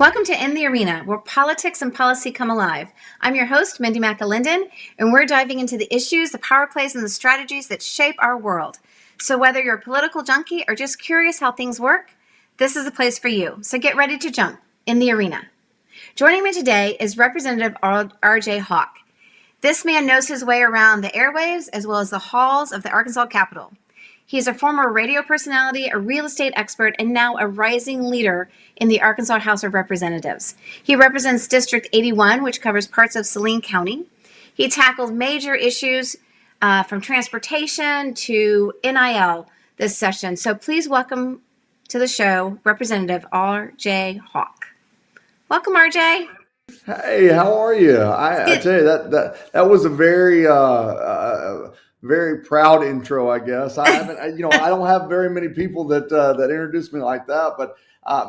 Welcome to In the Arena, where politics and policy come alive. I'm your host, Mindy McAlindon, and we're diving into the issues, the power plays, and the strategies that shape our world. So whether you're a political junkie or just curious how things work, this is the place for you. So get ready to jump in the arena. Joining me today is Representative R.J. Hawk. This man knows his way around the airwaves as well as the halls of the Arkansas Capitol. He is a former radio personality, a real estate expert, and now a rising leader in the Arkansas House of Representatives. He represents District 81, which covers parts of Saline County. He tackled major issues from transportation to NIL this session. So please welcome to the show Representative R.J. Hawk. Welcome, R.J. Hey, how are you? I tell you that was a very proud intro, I guess. I don't have very many people that introduce me like that, but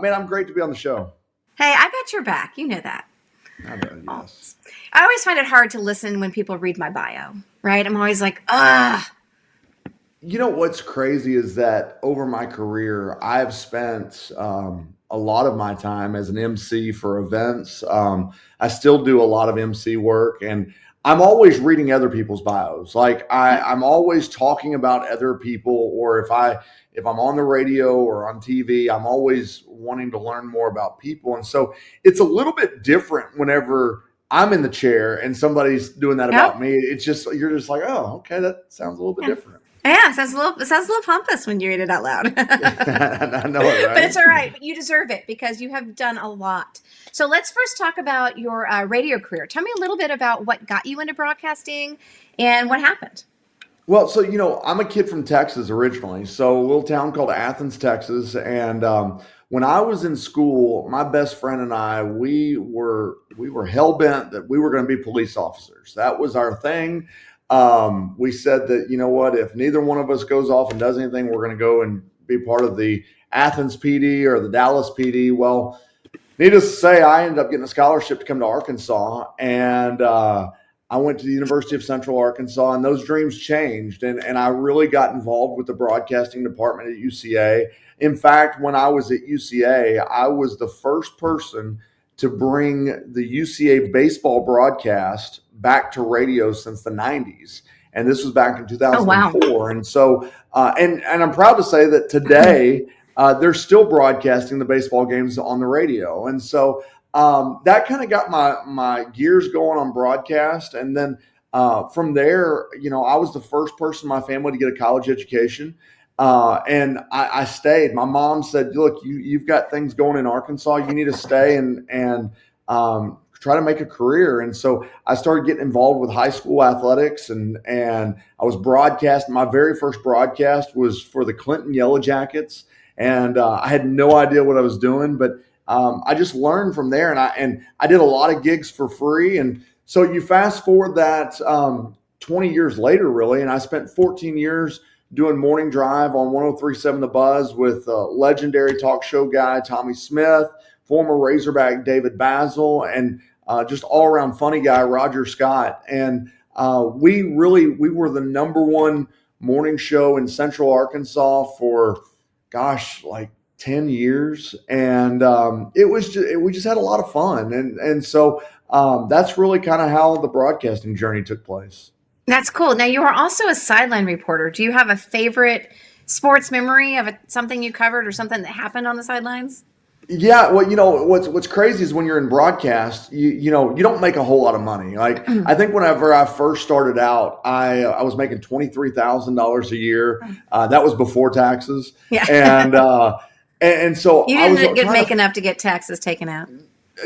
man, I'm great to be on the show. Hey, I got your back. You know that. I know, yes. I always find it hard to listen when people read my bio, right? I'm always like, You know what's crazy is that over my career, I've spent a lot of my time as an MC for events. I still do a lot of MC work, and I'm always reading other people's bios. Like I'm always talking about other people, or if I'm on the radio or on TV, I'm always wanting to learn more about people. And so it's a little bit different whenever I'm in the chair and somebody's doing that about me. It's just, you're just like, oh, okay, that sounds a little bit different. Yeah, it sounds a little pompous when you read it out loud. I know it, right? But it's all right. But you deserve it because you have done a lot. So let's first talk about your radio career. Tell me a little bit about what got you into broadcasting and what happened. Well, so, I'm a kid from Texas originally. So a little town called Athens, Texas. And when I was in school, my best friend and I, we were hell-bent that we were going to be police officers. That was our thing. We said that, you know what, if neither one of us goes off and does anything, we're going to go and be part of the Athens PD or the Dallas PD. Well, needless to say, I ended up getting a scholarship to come to Arkansas, and I went to the University of Central Arkansas, and those dreams changed. And I really got involved with the broadcasting department at UCA. In fact, when I was at UCA, I was the first person to bring the UCA baseball broadcast back to radio since the 90s. And this was back in 2004. Oh, wow. And so, and I'm proud to say that today, they're still broadcasting the baseball games on the radio. And so that kind of got my gears going on broadcast. And then from there, I was the first person in my family to get a college education. And I stayed. My mom said, look, you've got things going in Arkansas. You need to stay and try to make a career. And so I started getting involved with high school athletics, and I was broadcasting. My very first broadcast was for the Clinton Yellow Jackets. And I had no idea what I was doing, but I just learned from there. And I did a lot of gigs for free. And so you fast forward that 20 years later, really, and I spent 14 years doing morning drive on 103.7 The Buzz with legendary talk show guy Tommy Smith, former Razorback David Basil, and just all around funny guy Roger Scott. And we were the number one morning show in Central Arkansas for, like 10 years. And we just had a lot of fun. And so that's really kind of how the broadcasting journey took place. That's cool. Now, you are also a sideline reporter. Do you have a favorite sports memory of something you covered or something that happened on the sidelines? Yeah, well, what's crazy is when you're in broadcast, you don't make a whole lot of money. Like I think whenever I first started out, I was making $23,000 a year. That was before taxes. Yeah, and so you didn't make enough to get taxes taken out.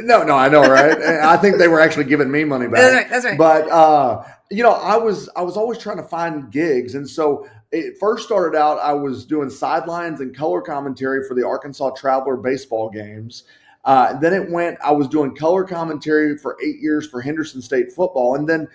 No, I know, right? I think they were actually giving me money back. That's right. But I was always trying to find gigs, and so it first started out, I was doing sidelines and color commentary for the Arkansas Traveler baseball games. Then I was doing color commentary for 8 years for Henderson State football. And then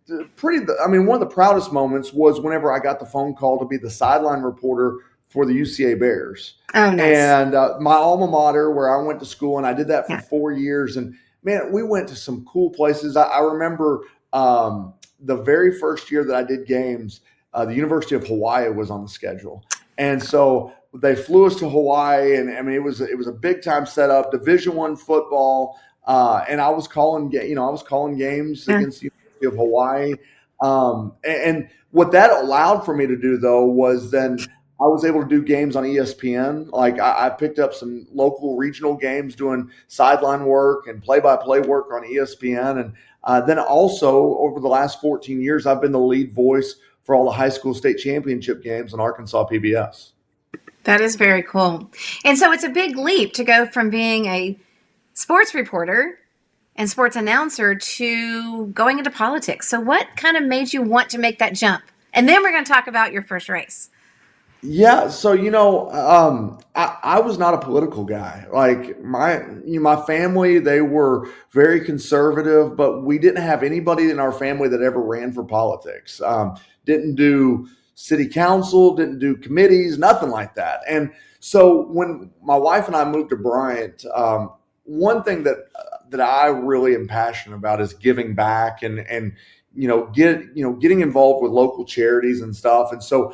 one of the proudest moments was whenever I got the phone call to be the sideline reporter for the UCA Bears. Oh, nice. And my alma mater, where I went to school, and I did that for 4 years. And man, we went to some cool places. I remember the very first year that I did games, the University of Hawaii was on the schedule. And so they flew us to Hawaii, and I mean it was a big time setup, Division I football, and I was calling games Yeah. against the University of Hawaii, and what that allowed for me to do though was then I was able to do games on ESPN. Like I picked up some local regional games doing sideline work and play-by-play work on ESPN, and then also over the last 14 years, I've been the lead voice for all the high school state championship games on Arkansas PBS. That is very cool. And so it's a big leap to go from being a sports reporter and sports announcer to going into politics. So what kind of made you want to make that jump? And then we're going to talk about your first race. Yeah, so I was not a political guy. Like my family, they were very conservative, but we didn't have anybody in our family that ever ran for politics. Didn't do city council, didn't do committees, nothing like that. And so when my wife and I moved to Bryant, one thing that I really am passionate about is giving back and getting involved with local charities and stuff. And so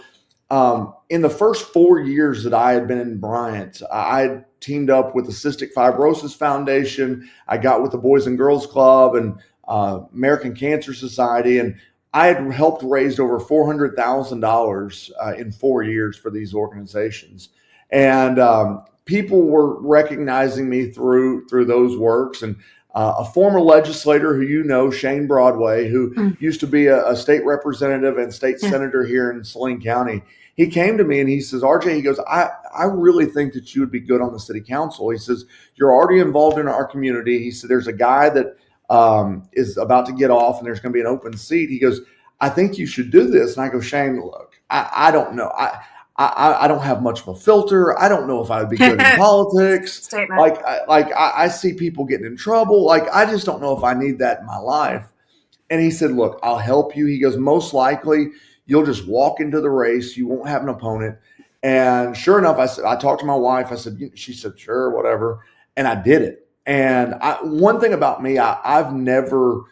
in the first 4 years that I had been in Bryant, I had teamed up with the Cystic Fibrosis Foundation. I got with the Boys and Girls Club and American Cancer Society, and I had helped raise over $400,000 in 4 years for these organizations. And people were recognizing me through those works. And a former legislator who Shane Broadway, who used to be a state representative and state senator here in Saline County, he came to me and he says, RJ, he goes, I really think that you would be good on the city council. He says, you're already involved in our community. He said, there's a guy that is about to get off and there's going to be an open seat. He goes, I think you should do this. And I go, Shane, look, I don't know. I don't have much of a filter. I don't know if I would be good in politics. Statement. I see people getting in trouble. Like, I just don't know if I need that in my life. And he said, look, I'll help you. He goes, most likely you'll just walk into the race. You won't have an opponent. And sure enough, I talked to my wife. She said, sure, whatever. And I did it. And one thing about me, I've never,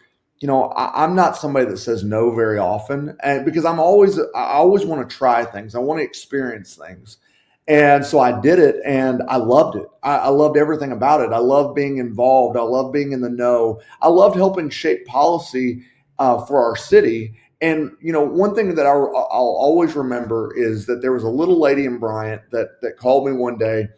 I'm not somebody that says no very often, and because I always want to try things. I want to experience things. And so I did it and I loved it. I loved everything about it. I loved being involved. I loved being in the know. I loved helping shape policy for our city. And, one thing that I'll always remember is that there was a little lady in Bryant that called me one day,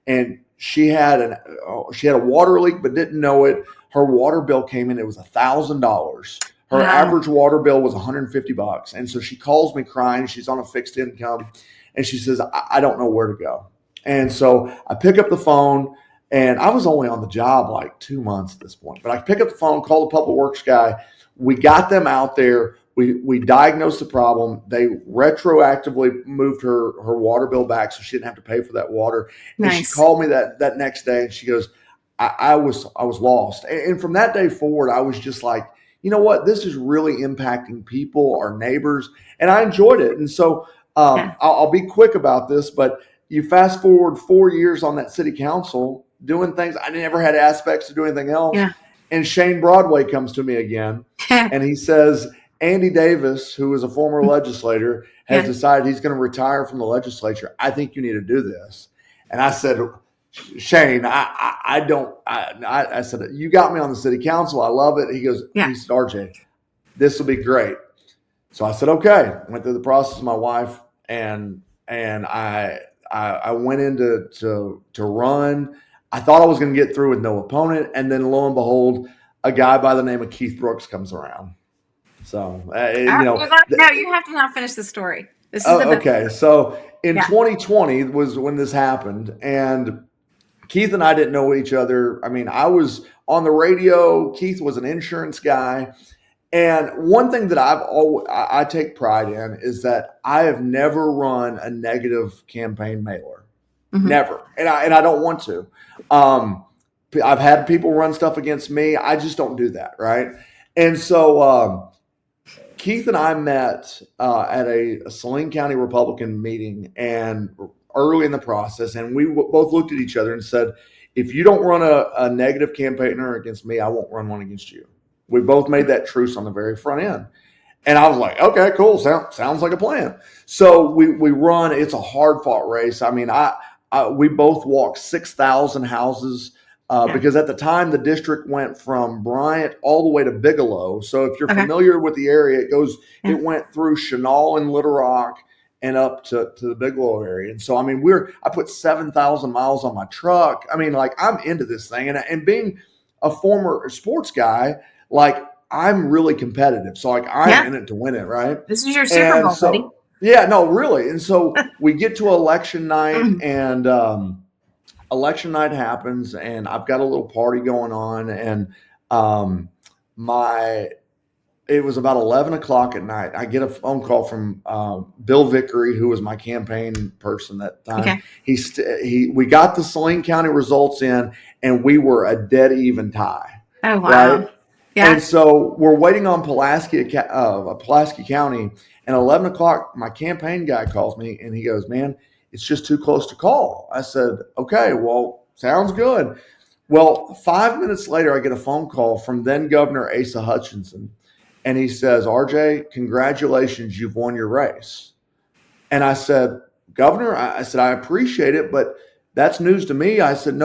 and she had a water leak, but didn't know it. Her water bill came in. It was $1,000. Her average water bill was $150. And so she calls me crying. She's on a fixed income. And she says, I don't know where to go. And so I pick up the phone, and I was only on the job like 2 months at this point. But I pick up the phone, call the public works guy. We got them out there. We diagnosed the problem. They retroactively moved her water bill back so she didn't have to pay for that water. Nice. And she called me that next day, and she goes, I was lost. And from that day forward, I was just like, you know what? This is really impacting people, our neighbors, and I enjoyed it. And so I'll be quick about this, but you fast forward 4 years on that city council doing things. I never had aspects to do anything else. Yeah. And Shane Broadway comes to me again, and he says, Andy Davis, who is a former legislator, has decided he's going to retire from the legislature. I think you need to do this. And I said, Shane, I said, you got me on the city council. I love it. He goes, he said, RJ, this will be great. So I said, okay. Went through the process with my wife, and I went in to run. I thought I was going to get through with no opponent. And then lo and behold, a guy by the name of Keith Brooks comes around. So, no, you have to now finish the story. This is okay. So in 2020 was when this happened, and Keith and I didn't know each other. I mean, I was on the radio. Keith was an insurance guy. And one thing that I take pride in is that I have never run a negative campaign mailer. Mm-hmm. Never. And I don't want to. I've had people run stuff against me. I just don't do that. Right. And so, Keith and I met at a Saline County Republican meeting, and early in the process, and we both looked at each other and said, if you don't run a negative campaigner against me, I won't run one against you. We both made that truce on the very front end. And I was like, okay, cool. Sounds like a plan. So we run. It's a hard fought race. I mean, we both walked 6,000 houses Yeah. because at the time the district went from Bryant all the way to Bigelow. So if you're Okay. familiar with the area, Yeah. it went through Chenal and Little Rock and up to the Bigelow area. And so I mean, I put 7,000 miles on my truck. I mean, like I'm into this thing, and being a former sports guy, like I'm really competitive. So like I'm Yeah. in it to win it, right? This is your Super And Bowl, buddy. so yeah, no, really. And so we get to election night, and election night happens, and I've got a little party going on, and um, my it was about 11 o'clock at night. I get a phone call from Bill Vickery, who was my campaign person at the time. Okay. We got the Saline County results in, and we were a dead even tie. Oh, wow. Right. Yeah. And so we're waiting on Pulaski County, and 11 o'clock, my campaign guy calls me, and he goes, "Man, it's just too close to call." I said, "Okay, well, sounds good." Well, 5 minutes later, I get a phone call from then Governor Asa Hutchinson, and he says, "RJ, congratulations, you've won your race." And I said, "Governor," I said, "I appreciate it, but that's news to me." I said,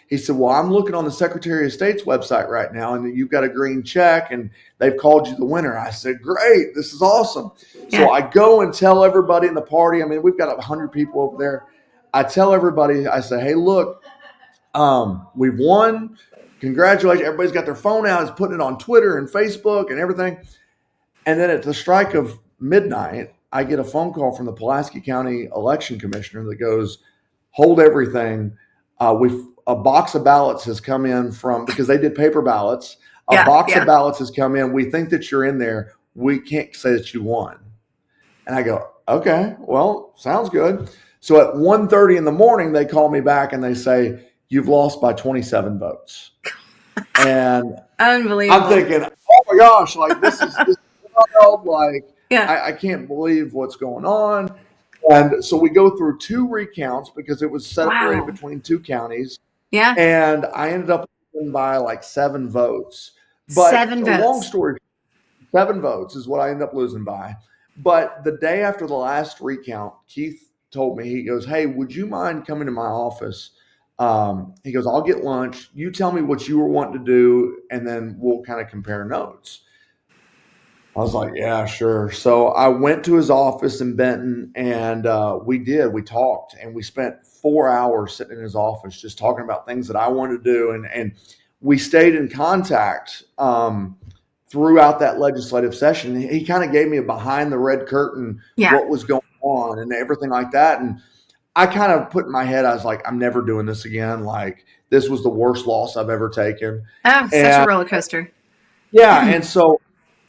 he said, "Well, I'm looking on the Secretary of State's website right now, and you've got a green check, and they've called you the winner." I said, "Great, this is awesome." Yeah. So I go and tell everybody in the party. I mean, we've got 100 people over there. I tell everybody, I say, "Hey, look, we've won. Congratulations." Everybody's got their phone out, is putting it on Twitter and Facebook and everything. And then at the strike of midnight, I get a phone call from the Pulaski County election commissioner that goes, "Hold everything. A box of ballots has come in because they did paper ballots. A box of ballots has come in. We think that you're in there. We can't say that you won." And I go, "Okay, well, sounds good." So at 1:30 in the morning, they call me back and they say, "You've lost by 27 votes." And Unbelievable. I'm thinking, "Oh my gosh, like this is wild. Like Yeah. I can't believe what's going on." And so we go through two recounts because it was separated Wow. between two counties. Yeah. And I ended up losing by like 7 votes. But 7 a long votes. story, 7 votes is what I ended up losing by. But the day after the last recount, Keith told me, he goes, "Hey, would you mind coming to my office?" He goes, "I'll get lunch. You tell me what you were wanting to do, and then we'll kind of compare notes." I was like, "Yeah, sure." So I went to his office in Benton, and we talked, and we spent 4 hours sitting in his office just talking about things that I wanted to do. And we stayed in contact throughout that legislative session. He kind of gave me a behind the red curtain, Yeah. what was going on and everything like that. And I kind of put in my head, I was like, "I'm never doing this again. Like, this was the worst loss I've ever taken." Oh, such a And roller coaster. yeah, and so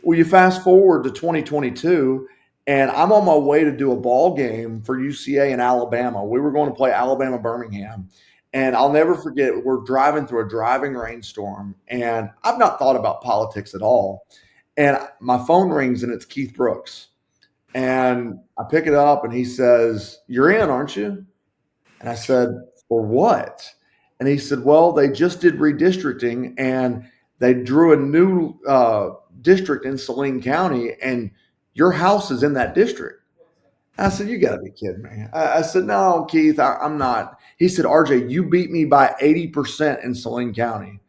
you fast forward to 2022, and I'm on my way to do a ball game for UCA in Alabama. We were going to play Alabama Birmingham, and I'll never forget. We're driving through a driving rainstorm, and I've not thought about politics at all. And my phone rings, and it's Keith Brooks, and I pick it up, and he says, "You're in, aren't you?" And I said, "For what?" And he said, "Well, they just did redistricting, and they drew a new district in Saline County, and your house is in that district." I said, "You got to be kidding me." I said, "No, Keith, I'm not." He said, "RJ, you beat me by 80% in Saline County."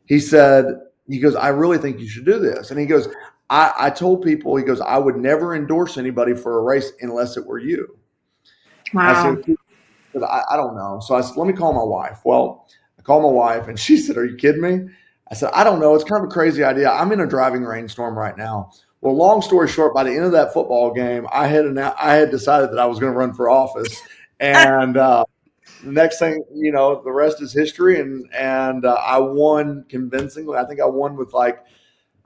He goes, "I really think you should do this." And he goes, I told people, he goes, "I would never endorse anybody for a race unless it were you." I said, Wow. I don't know. So I said, "Let me call my wife." Well, I called my wife, and she said, "Are you kidding me?" I said, "I don't know. It's kind of a crazy idea. I'm in a driving rainstorm right now." Well, long story short, by the end of that football game, I had decided that I was going to run for office. And the next thing, the rest is history. And I won convincingly. I think I won with like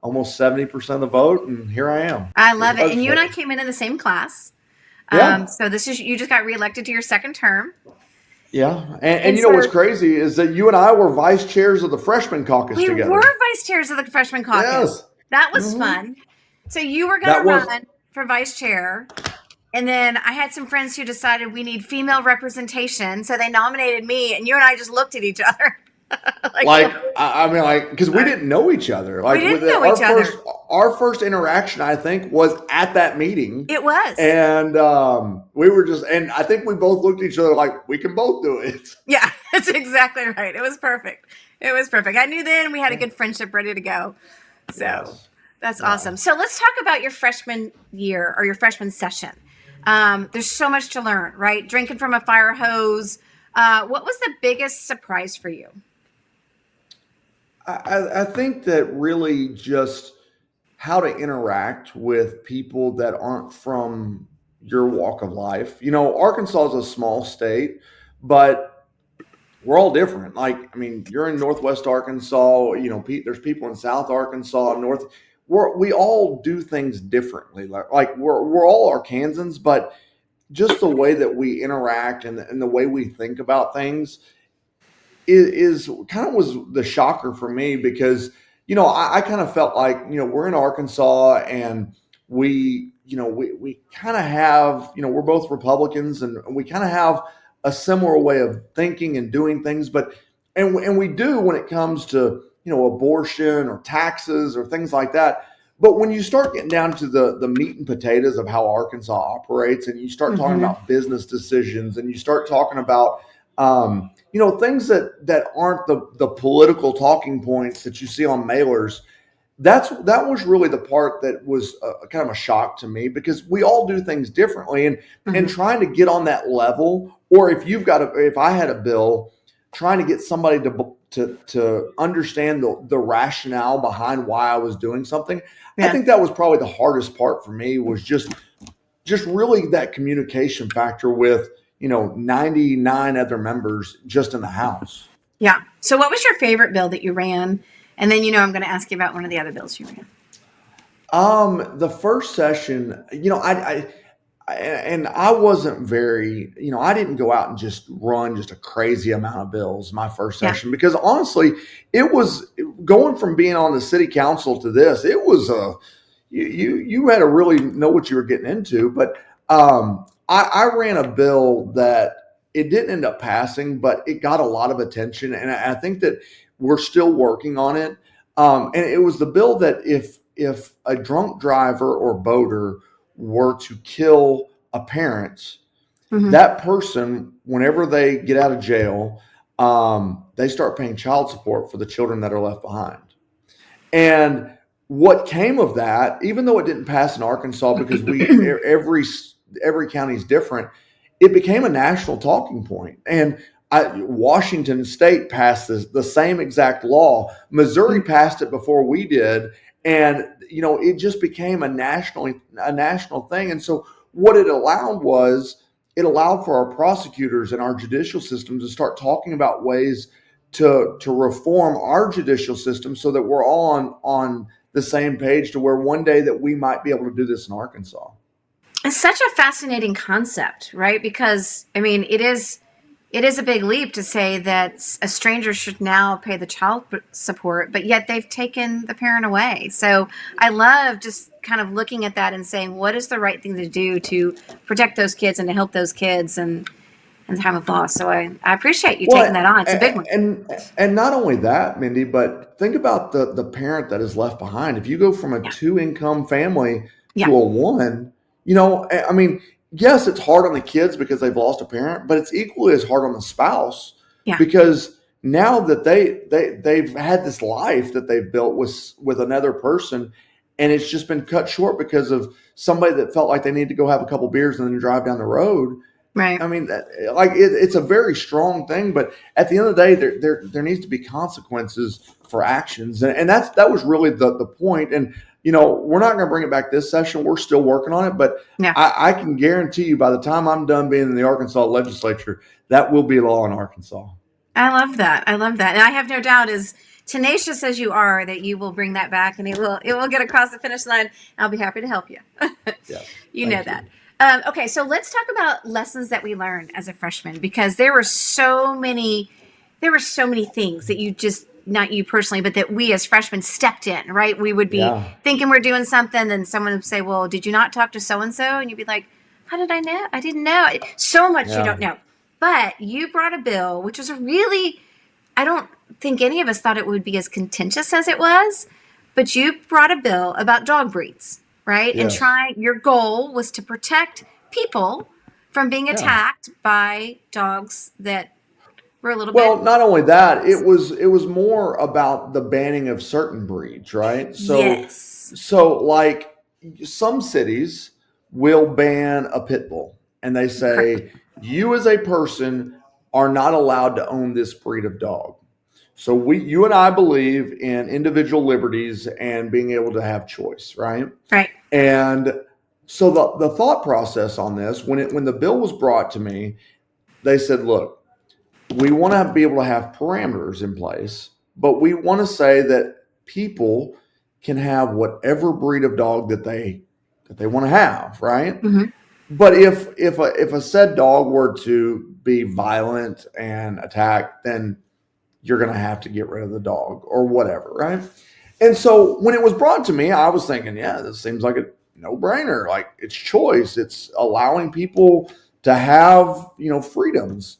almost 70% of the vote. And here I am I as love it. And you and I legislator. came in the same class. Yeah. So you just got reelected to your second term. Yeah. And And you know what's so crazy is that you and I were vice chairs of the freshman caucus we were together. vice chairs of the freshman caucus. Yes. That was Hmm. fun. So you were going That to was, run for vice chair. And then I had some friends who decided we need female representation. So they nominated me, and you and I just looked at each other. I mean, like, because we didn't know each other. We Like, didn't know each other. Our first interaction, I think, was at that meeting. It was. And we were just, and I think we both looked at each other like, we can both do it. Yeah, that's exactly right. It was perfect. It was perfect. I knew then we had a good friendship ready to go. So Yes. that's awesome. So let's talk about your freshman year or your freshman session. There's so much to learn, right? Drinking from a fire hose. What was the biggest surprise for you? I think that really just how to interact with people that aren't from your walk of life. You know, Arkansas is a small state, but we're all different. Like, I mean, you're in Northwest Arkansas, you know, there's people in South Arkansas, North. We all do things differently. Like we're all Arkansans, but just the way that we interact and the way we think about things is kind of was the shocker for me because, you know, I kind of felt like, you know, we're in Arkansas and we kind of have, you know, we're both Republicans and we kind of have a similar way of thinking and doing things, but and we do when it comes to, you know, abortion or taxes or things like that. But when you start getting down to the meat and potatoes of how Arkansas operates, and you start talking about business decisions, and you start talking about you know, things that aren't the political talking points that you see on mailers, that was really the part that was kind of a shock to me because we all do things differently, and trying to get on that level, or if I had a bill, trying to get somebody to understand the rationale behind why I was doing something. Yeah. I think that was probably the hardest part for me was just really that communication factor with, you know, 99 other members just in the House. Yeah. So what was your favorite bill that you ran? And then, you know, I'm going to ask you about one of the other bills you ran. The first session, you know, I wasn't very, you know, I didn't go out and just run just a crazy amount of bills my first session because honestly, it was going from being on the city council to this. It was you had to really know what you were getting into. But I ran a bill that it didn't end up passing, but it got a lot of attention, and I think that we're still working on it. And it was the bill that if a drunk driver or boater were to kill a parent, that person, whenever they get out of jail, they start paying child support for the children that are left behind. And what came of that, even though it didn't pass in Arkansas because every county is different, it became a national talking point. And Washington State passed the same exact law. Missouri passed it before we did, and you know it just became a national thing. And so what it allowed for our prosecutors and our judicial system to start talking about ways to reform our judicial system so that we're all on the same page to where one day that we might be able to do this in Arkansas. It's such a fascinating concept, right? Because I mean, it is a big leap to say that a stranger should now pay the child support, but yet they've taken the parent away. So I love just kind of looking at that and saying, what is the right thing to do to protect those kids and to help those kids and time of loss. So I appreciate you taking that on. It's a big one. And not only that, Mindy, but think about the parent that is left behind. If you go from a 2-income family to a one, you know, I mean, yes, it's hard on the kids because they've lost a parent, but it's equally as hard on the spouse because now that they've had this life that they've built with another person, and it's just been cut short because of somebody that felt like they needed to go have a couple beers and then drive down the road. Right. I mean, it's a very strong thing, but at the end of the day, there needs to be consequences for actions, and that was really the point. And you know, we're not going to bring it back this session. We're still working on it, but I can guarantee you, by the time I'm done being in the Arkansas legislature, that will be law in Arkansas. I love that. And I have no doubt, as tenacious as you are, that you will bring that back, and it will get across the finish line. I'll be happy to help you. You know that. Okay, so let's talk about lessons that we learned as a freshman, because there were so many things that you just, not you personally, but that we as freshmen stepped in, right? We would be thinking we're doing something, then someone would say, well, did you not talk to so-and-so? And you'd be like, how did I know? I didn't know. So much you don't know. But you brought a bill, which was a really I don't think any of us thought it would be as contentious as it was, but you brought a bill about dog breeds, right? And Yes. your goal was to protect people from being Yeah. attacked by dogs that were a little bit. Well, not only that, it was more about the banning of certain breeds, right? Yes. So like some cities will ban a pit bull and they Correct. say you as a person are not allowed to own this breed of dog. So you and I believe in individual liberties and being able to have choice, right? Right. And so the thought process on this, when the bill was brought to me, they said, look, we want to be able to have parameters in place, but we want to say that people can have whatever breed of dog that they want to have, right? Mm-hmm. But if a said dog were to be violent and attack, then you're going to have to get rid of the dog or whatever, right? And so when it was brought to me, I was thinking, yeah, this seems like a no-brainer. Like it's choice. It's allowing people to have, freedoms.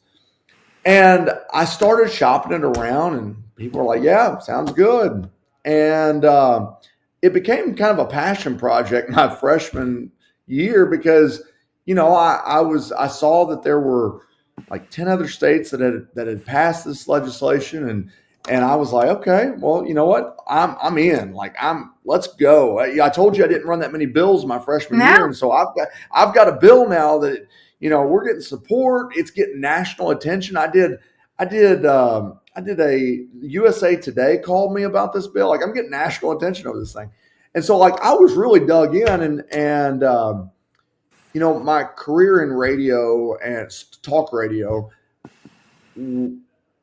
And I started shopping it around, and people were like, "Yeah, sounds good." And it became kind of a passion project my freshman year because, I saw that there were like 10 other states that had passed this legislation, and I was like, okay, well, you know what, I'm in. Like let's go. I told you I didn't run that many bills my freshman year, No. and so I've got a bill now that we're getting support. It's getting national attention. I did a USA Today called me about this bill. Like I'm getting national attention over this thing. And so like I was really dug in and my career in radio and talk radio,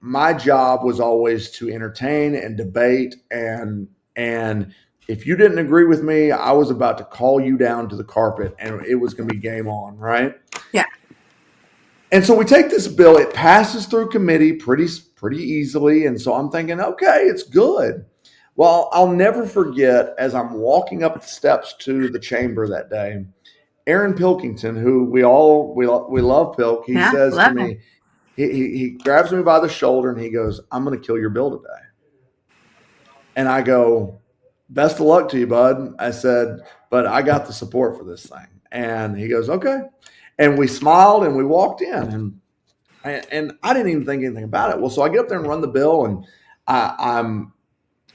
my job was always to entertain and debate and if you didn't agree with me, I was about to call you down to the carpet and it was going to be game on, right? Yeah. And so we take this bill, it passes through committee pretty easily. And so I'm thinking, okay, it's good. Well, I'll never forget as I'm walking up the steps to the chamber that day, Aaron Pilkington, who we love Pilk, he Yeah. says to Love him. me, he grabs me by the shoulder and he goes, I'm going to kill your bill today. And I go, best of luck to you, bud. I said, but I got the support for this thing. And he goes, okay. And we smiled and we walked in and I didn't even think anything about it. Well, so I get up there and run the bill and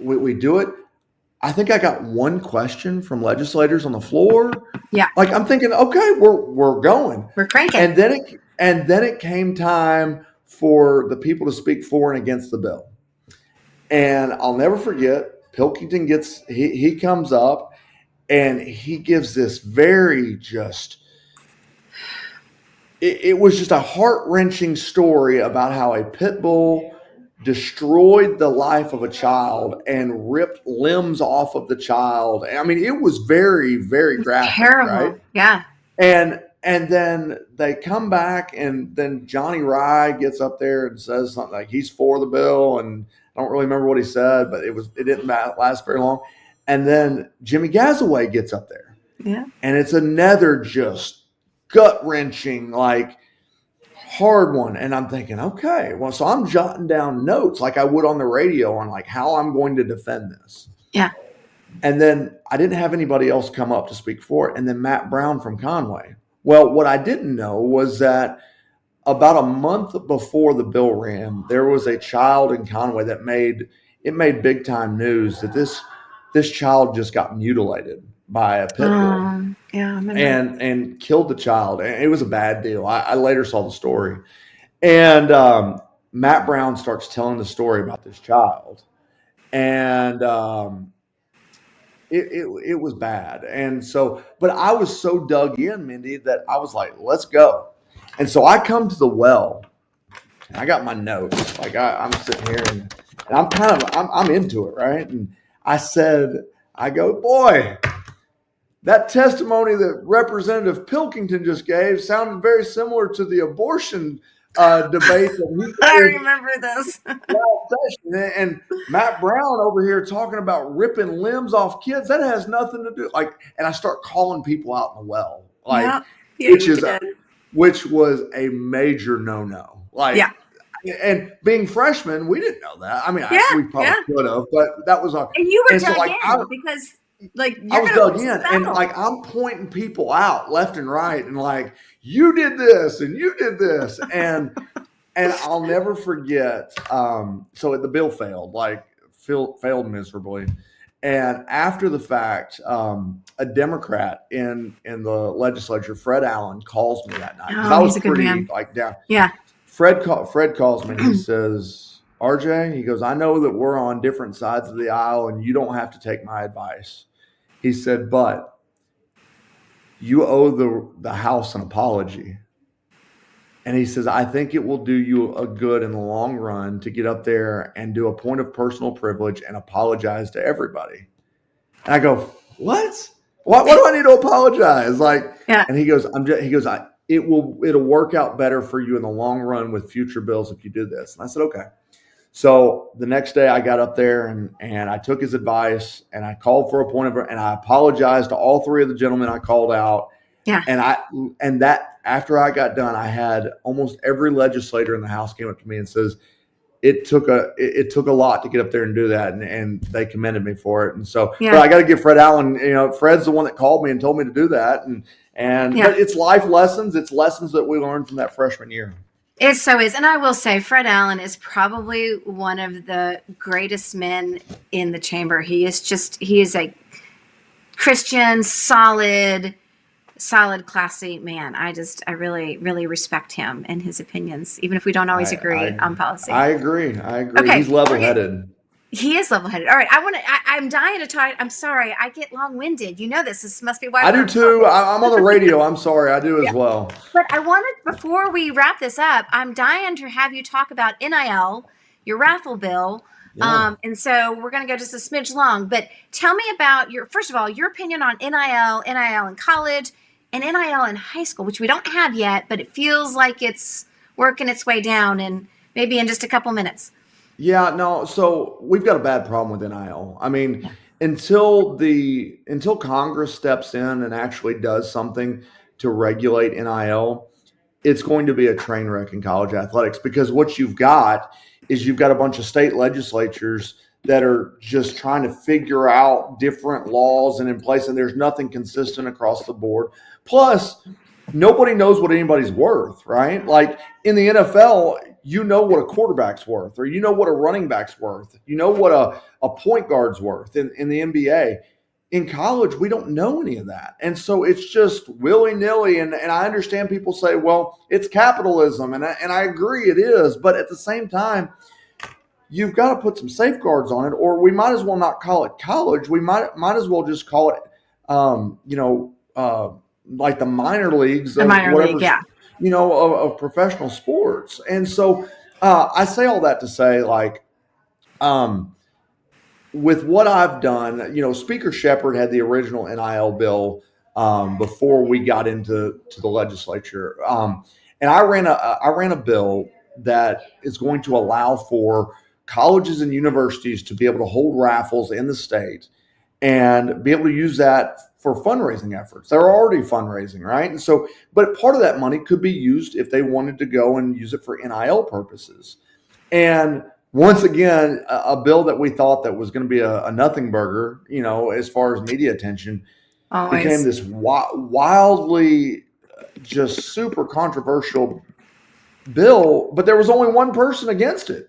we do it. I think I got one question from legislators on the floor. Yeah. Like I'm thinking, okay, we're going. We're cranking. And then it came time for the people to speak for and against the bill. And I'll never forget, Pilkington he comes up and he gives this very just it was just a heart-wrenching story about how a pit bull destroyed the life of a child and ripped limbs off of the child. I mean, it was very, very graphic, Terrible. right? Yeah. And then they come back, and then Johnny Rye gets up there and says something like he's for the bill, and I don't really remember what he said, but it didn't last very long. And then Jimmy Gazaway gets up there, Yeah. and it's another just gut-wrenching, like hard one. And I'm thinking, okay, well, so I'm jotting down notes like I would on the radio on like how I'm going to defend this. Yeah. And then I didn't have anybody else come up to speak for it. And then Matt Brown from Conway. Well, what I didn't know was that about a month before the bill ran, there was a child in Conway that made big time news that this child just got mutilated by a pit bull. Yeah, I remember. And killed the child. And it was a bad deal. I later saw the story. And Matt Brown starts telling the story about this child. And it was bad. And so, but I was so dug in, Mindy, that I was like, let's go. And so I come to the well. And I got my notes. Like I'm sitting here and I'm into it, right? And I go, boy, that testimony that Representative Pilkington just gave sounded very similar to the abortion debate that he I gave remember this. last session. And Matt Brown over here talking about ripping limbs off kids. That has nothing to do. And I start calling people out in the well, Yeah. which was a major no-no. Yeah. And being freshmen, we didn't know that. I mean, Yeah, we probably yeah. could have, but that was our. And you were And so, dug like, in because like I you're was gonna dug lose in, the and battle. like I'm pointing people out left and right, and like you did this and you did this, and I'll never forget. So the bill failed, failed miserably, and after the fact, a Democrat in the legislature, Fred Allen, calls me that night because Oh, I was he's a good pretty man. like down. Yeah. Fred calls me and he says, "RJ," he goes, "I know that we're on different sides of the aisle, and you don't have to take my advice." He said, "But you owe the House an apology." And he says, "I think it will do you a good in the long run to get up there and do a point of personal privilege and apologize to everybody." And I go, "What? What do I need to apologize?" Like, Yeah. and he goes, it'll work out better for you in the long run with future bills if you do this." And I said, "Okay." So the next day I got up there and I took his advice and I called for a point of, and I apologized to all three of the gentlemen I called out. Yeah. And that after I got done, I had almost every legislator in the House came up to me and says, it took a lot to get up there and do that, and they commended me for it. And so, but Yeah. I got to give Fred Allen, Fred's the one that called me and told me to do that, Yeah. but it's life lessons, it's lessons that we learned from that freshman year. It so is. And I will say, Fred Allen is probably one of the greatest men in the chamber. He is a Christian, solid, classy man. I really, really respect him and his opinions, even if we don't always agree on policy. I agree. Okay, He's level-headed. He is level-headed. All right, I'm dying to talk. I'm sorry, I get long-winded. You know this. This must be why I do too. I'm on the radio. I'm sorry. I do as well. But I wanted, before we wrap this up, I'm dying to have you talk about NIL, your raffle bill. Yeah. And so we're going to go just a smidge long. But tell me about first of all, your opinion on NIL in college, and NIL in high school, which we don't have yet, but it feels like it's working its way down, and maybe in just a couple minutes. Yeah, no. So we've got a bad problem with NIL. I mean, until Congress steps in and actually does something to regulate NIL, it's going to be a train wreck in college athletics, because what you've got a bunch of state legislatures that are just trying to figure out different laws and in place, and there's nothing consistent across the board. Plus, nobody knows what anybody's worth, right? Like in the NFL, you know what a quarterback's worth, or you know what a running back's worth, you know what a point guard's worth in the NBA. In college, we don't know any of that. And so it's just willy-nilly. And I understand people say, well, it's capitalism. And I agree it is. But at the same time, you've got to put some safeguards on it, or we might as well not call it college. We might as well just call it, like the minor leagues of whatever, yeah. Of professional sports. And so I say all that to say, like, with what I've done, Speaker Shepard had the original NIL bill before we got into the legislature, and I ran a bill that is going to allow for colleges and universities to be able to hold raffles in the state and be able to use that for fundraising efforts. They're already fundraising, right? And so, but part of that money could be used if they wanted to go and use it for NIL purposes. And once again, a bill that we thought that was going to be a nothing burger, as far as media attention, became this wildly, just super controversial bill. But there was only one person against it.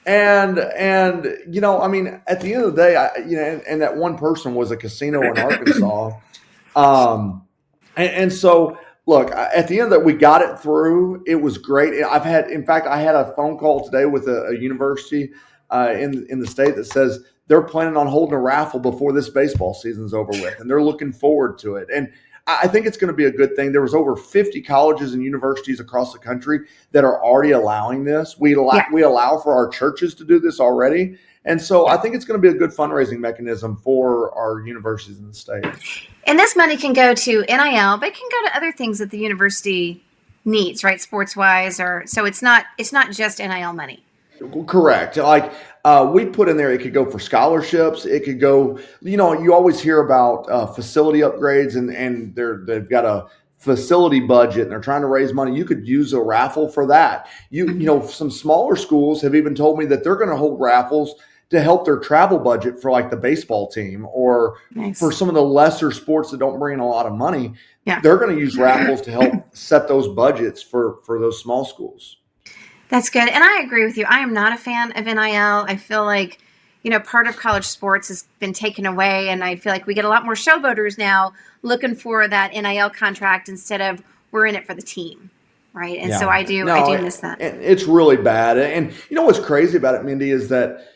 And I mean, at the end of the day, and that one person was a casino in Arkansas. And so, look, at the end of that, we got it through. It was great. I had a phone call today with a university in the state that says they're planning on holding a raffle before this baseball season's over with, and they're looking forward to it. And I think it's going to be a good thing. There was over 50 colleges and universities across the country that are already allowing this. We allow for our churches to do this already. And so I think it's going to be a good fundraising mechanism for our universities in the state. And this money can go to NIL, but it can go to other things that the university needs, right? Sports wise, so it's not just NIL money. Correct. Like we put in there, it could go for scholarships. It could go, you always hear about facility upgrades, and they've got a facility budget and they're trying to raise money, you could use a raffle for that. Some smaller schools have even told me that they're going to hold raffles to help their travel budget for like the baseball team or for some of the lesser sports that don't bring in a lot of money. Yeah. They're going to use raffles to help set those budgets for those small schools. That's good. And I agree with you. I am not a fan of NIL. I feel like, part of college sports has been taken away. And I feel like we get a lot more showboaters now looking for that NIL contract instead of we're in it for the team. Right. And so I do miss that. And it's really bad. And what's crazy about it, Mindy, is that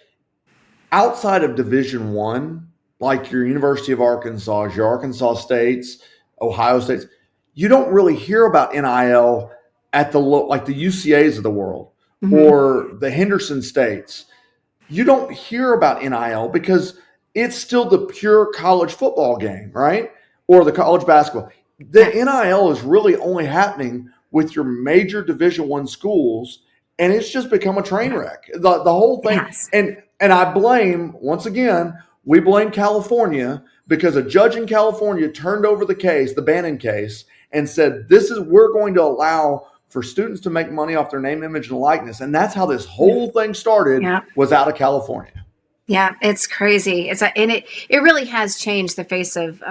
outside of Division I, like your University of Arkansas, your Arkansas States, Ohio States, you don't really hear about NIL at the UCAs of the world or the Henderson States. You don't hear about NIL because it's still the pure college football game, right? Or the college basketball. The NIL is really only happening with your major Division I schools, and it's just become a train wreck. The whole thing. Yes. And I blame, once again, we blame California because a judge in California turned over the case, the Bannon case, and said, we're going to allow for students to make money off their name, image, and likeness. And that's how this whole thing started, was out of California. Yeah, it's crazy. It really has changed the face of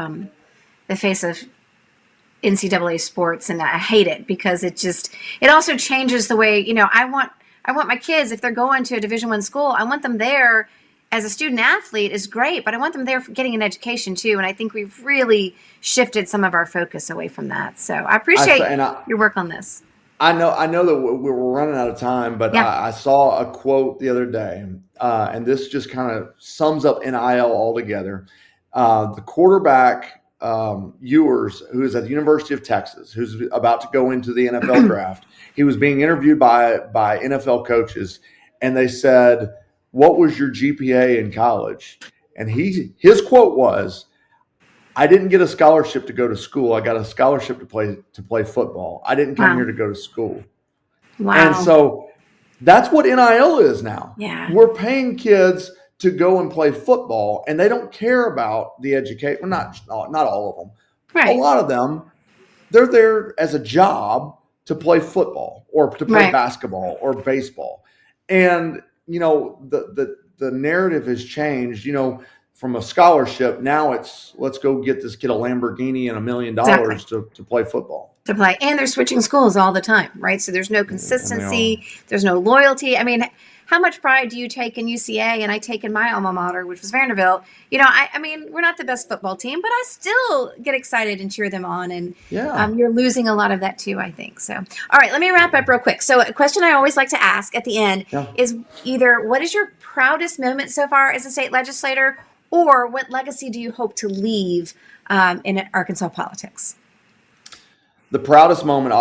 NCAA sports, and I hate it because it also changes the way, I want my kids, if they're going to a Division I school, I want them there as a student athlete is great, but I want them there for getting an education too. And I think we've really shifted some of our focus away from that. So I appreciate your work on this. I know that we're running out of time, but I saw a quote the other day, and this just kind of sums up NIL altogether. The quarterback, Ewers, who is at the University of Texas, who's about to go into the NFL draft, he was being interviewed by NFL coaches, and they said, "What was your GPA in college?" And his quote was, "I didn't get a scholarship to go to school. I got a scholarship to play football. I didn't come here to go to school." Wow. And so that's what NIL is now. Yeah. We're paying kids to go and play football, and they don't care about the education. Well, not all of them. Right. A lot of them, they're there as a job to play football or to play basketball or baseball. And, the narrative has changed, from a scholarship. Now it's, let's go get this kid a Lamborghini and $1 million to play football. And they're switching schools all the time, right? So there's no consistency. There's no loyalty. I mean, how much pride do you take in UCA? And I take in my alma mater, which was Vanderbilt. I mean, we're not the best football team, but I still get excited and cheer them on. And you're losing a lot of that too, I think. So, all right, let me wrap up real quick. So a question I always like to ask at the end is either what is your proudest moment so far as a state legislator, or what legacy do you hope to leave in Arkansas politics? The proudest moment,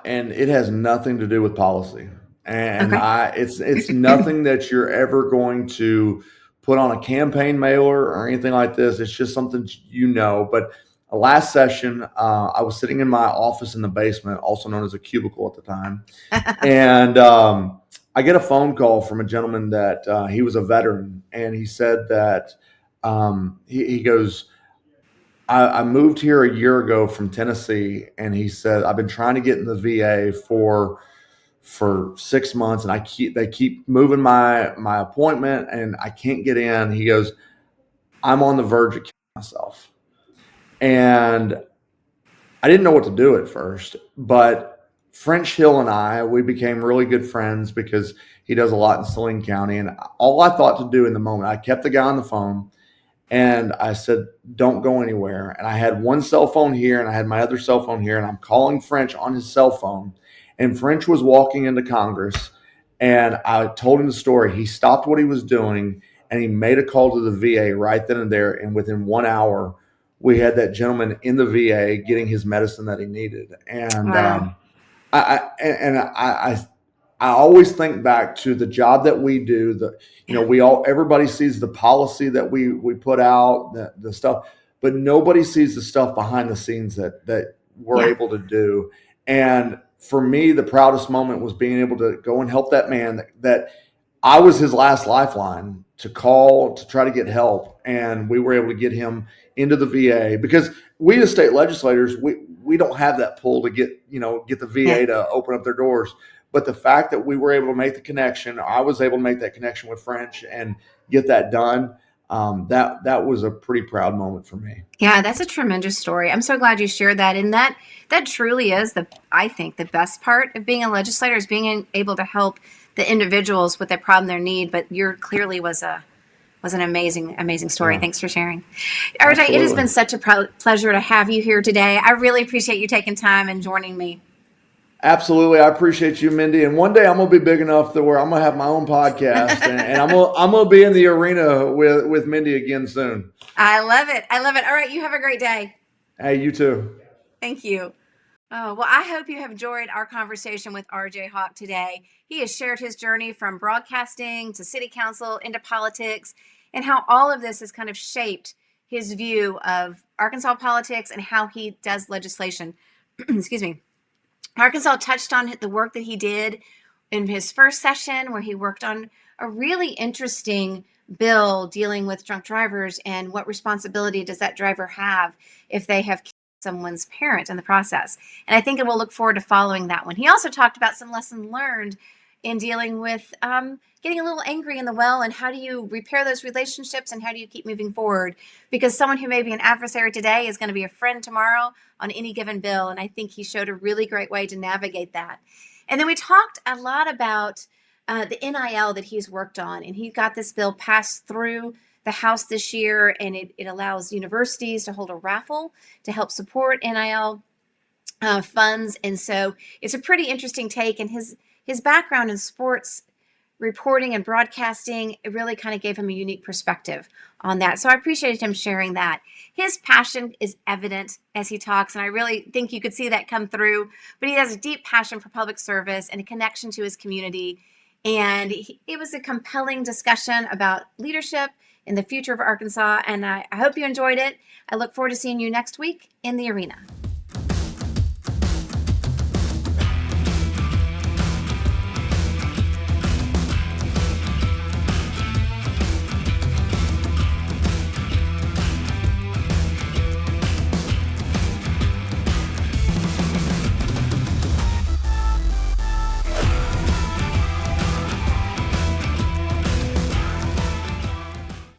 and it has nothing to do with policy. And it's nothing that you're ever going to put on a campaign mailer or anything like this. It's just something But last session, I was sitting in my office in the basement, also known as a cubicle at the time. And I get a phone call from a gentleman that he was a veteran. And he said that he goes, I moved here a year ago from Tennessee. And he said, I've been trying to get in the VA for 6 months, and they keep moving my appointment, and I can't get in. He goes, I'm on the verge of killing myself. And I didn't know what to do at first, but French Hill and we became really good friends because he does a lot in Saline County. And all I thought to do in the moment, I kept the guy on the phone and I said, don't go anywhere. And I had one cell phone here and I had my other cell phone here, and I'm calling French on his cell phone. And French was walking into Congress, and I told him the story. He stopped what he was doing, and he made a call to the VA right then and there. And within 1 hour, we had that gentleman in the VA getting his medicine that he needed. And I always think back to the job that we do. Everybody sees the policy that we put out, the stuff, but nobody sees the stuff behind the scenes that we're able to do. And for me, the proudest moment was being able to go and help that man that I was his last lifeline to call to try to get help. And we were able to get him into the VA because we as state legislators, we don't have that pull to get the VA Yeah. to open up their doors. But the fact that we were able to make the connection, I was able to make that connection with French and get that done. That was a pretty proud moment for me. Yeah, that's a tremendous story. I'm so glad you shared that. And that truly is I think the best part of being a legislator is being able to help the individuals with their problem, their need. But your clearly was an amazing story. Yeah. Thanks for sharing. RJ, it has Absolutely. been such a pleasure to have you here today. I really appreciate you taking time and joining me. Absolutely. I appreciate you, Mindy. And one day I'm going to be big enough to where I'm going to have my own podcast and I'm going to be in the arena with Mindy again soon. I love it. All right. You have a great day. Hey, you too. Thank you. Oh, well, I hope you have enjoyed our conversation with RJ Hawk today. He has shared his journey from broadcasting to city council into politics and how all of this has kind of shaped his view of Arkansas politics and how he does legislation. Excuse me. Arkansas touched on the work that he did in his first session, where he worked on a really interesting bill dealing with drunk drivers and what responsibility does that driver have if they have killed someone's parent in the process. And I think we'll look forward to following that one. He also talked about some lessons learned in dealing with getting a little angry in the well, and how do you repair those relationships and how do you keep moving forward, because someone who may be an adversary today is going to be a friend tomorrow on any given bill. And I think he showed a really great way to navigate that. And then we talked a lot about the NIL that he's worked on, and he got this bill passed through the House this year, and it allows universities to hold a raffle to help support NIL funds. And so it's a pretty interesting take, and his background in sports reporting and broadcasting, it really kind of gave him a unique perspective on that. So I appreciated him sharing that. His passion is evident as he talks, and I really think you could see that come through. But he has a deep passion for public service and a connection to his community. And it was a compelling discussion about leadership in the future of Arkansas. And I hope you enjoyed it. I look forward to seeing you next week in the arena.